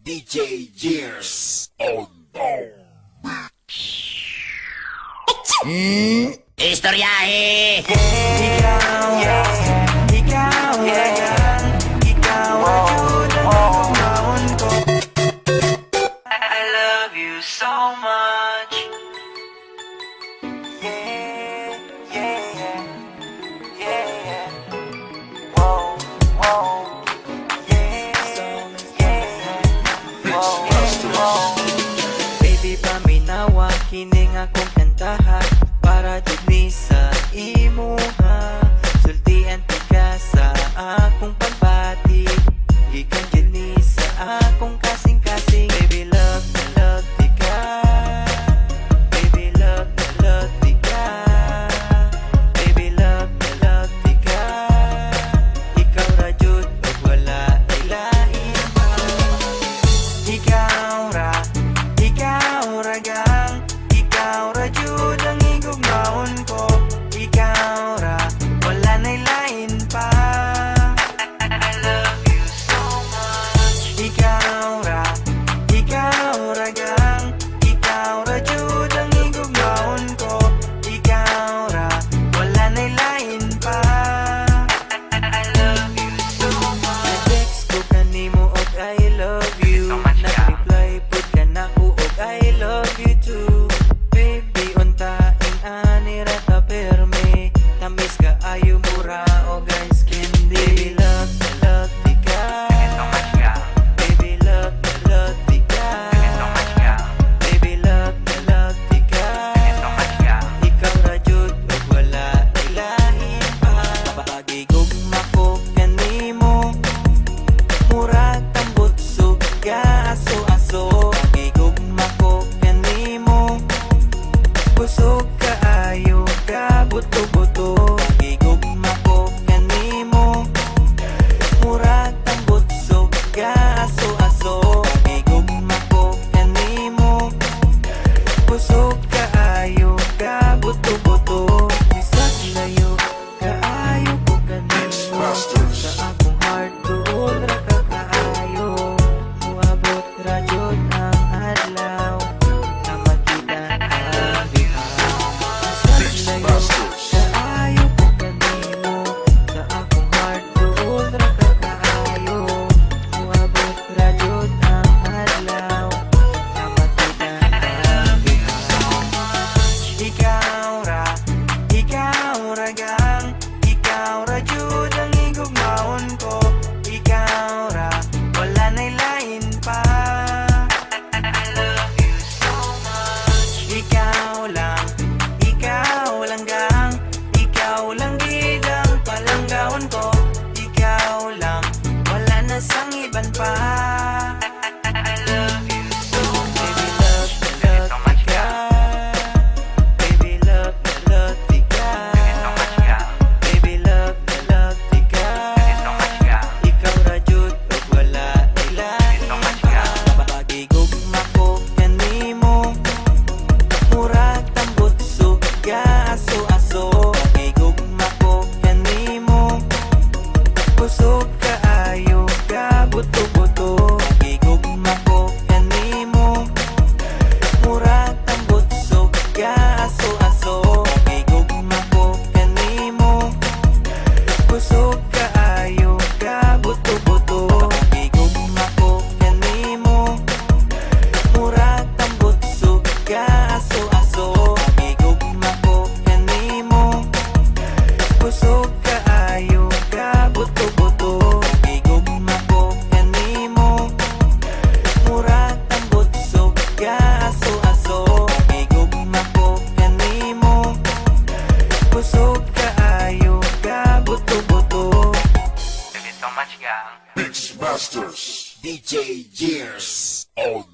DJ Years on Istoryahe! Ikaw, ikaw, ikaw ang umahon ko. I love you so much. Yeah, yeah, yeah. Whoa, whoa. Yeah, yeah. Whoa. Baby, paminawa, kining akong kantahan para dili sa imuha. Sultian ka sa akong pagbati, gikan kini sa akong kasing-kasing. Baby, love na love di ka. Baby, love na love di ka. Baby, love na love di ka. Ikaw ra jud ug wala ilain pa. Ikaw ra gang. Ikaw ra jud ang igugmaon ko. Ikaw ra, wala na'y lain pa. I love you so much. Ikaw ra gang. Ikaw ra jud ang igugmaon ko. Ikaw ra, wala na'y lain pa. I love you so much. Na-text ko kanimo og I love you. Nag-reply pud ka na ko og I love you too. Baby, untaing ani ra ta perme. Tamis ka ayo mura o guys candy. Baby, love na love di ka. Baby, love na love di ka. Baby, love na love di ka. Ikaw ra jud ug wala ilahin pa. Pagigugma ko kanimo, murag tambot suga aso-aso. Pagigugma ko kanimo, busog kaayo ka buto-buto. Pagigugma ko kanimo, murag tambot suga aso-aso. Pagigugma ko kanimo, busog kaayo ka buto-buto. Bisag layo kaayo ko kanimo, sa akong heart tuol ra ka kaayo. Muabot ra jud ang adlaw na makita ang diha. Bisag layo kaayo ko kanimo, sa akong heart tuol ra ka kaayo. Muabot ra jud ang adlaw na makita ang diha. Ikaw ra gang. Ikaw ra jud ang igugmaon ko. Ikaw ra, wala na'y lain pa. I love you so much. Ikaw lang gang. Ikaw lang gid ang palanggaon ko. Ikaw lang, wala na sang iban pa. I love you so much. Baby, love na love di ka. Baby, love na love di ka. Baby, love na love di ka. Ikaw ra jud ug wala ilain pa. Pagigugma ko kanimo, murag tambot suga aso-aso. Pagigugma ko kanimo, busog kaayo ka buto-buto. Pagigugma ko kanimo, murag tambot suga aso-aso. Pagigugma ko kanimo, busog kaayo ka buto-buto. Pagigugma ko kanimo, murag tambot suga aso-aso. Pagigugma ko kanimo, busog kaayo ka buto-buto. Pagigugma ko kanimo, murag tambot suga aso-aso. Pagigugma ko kanimo, busog kaayo ka buto-buto. So much gang. Mix Masters DJ Years on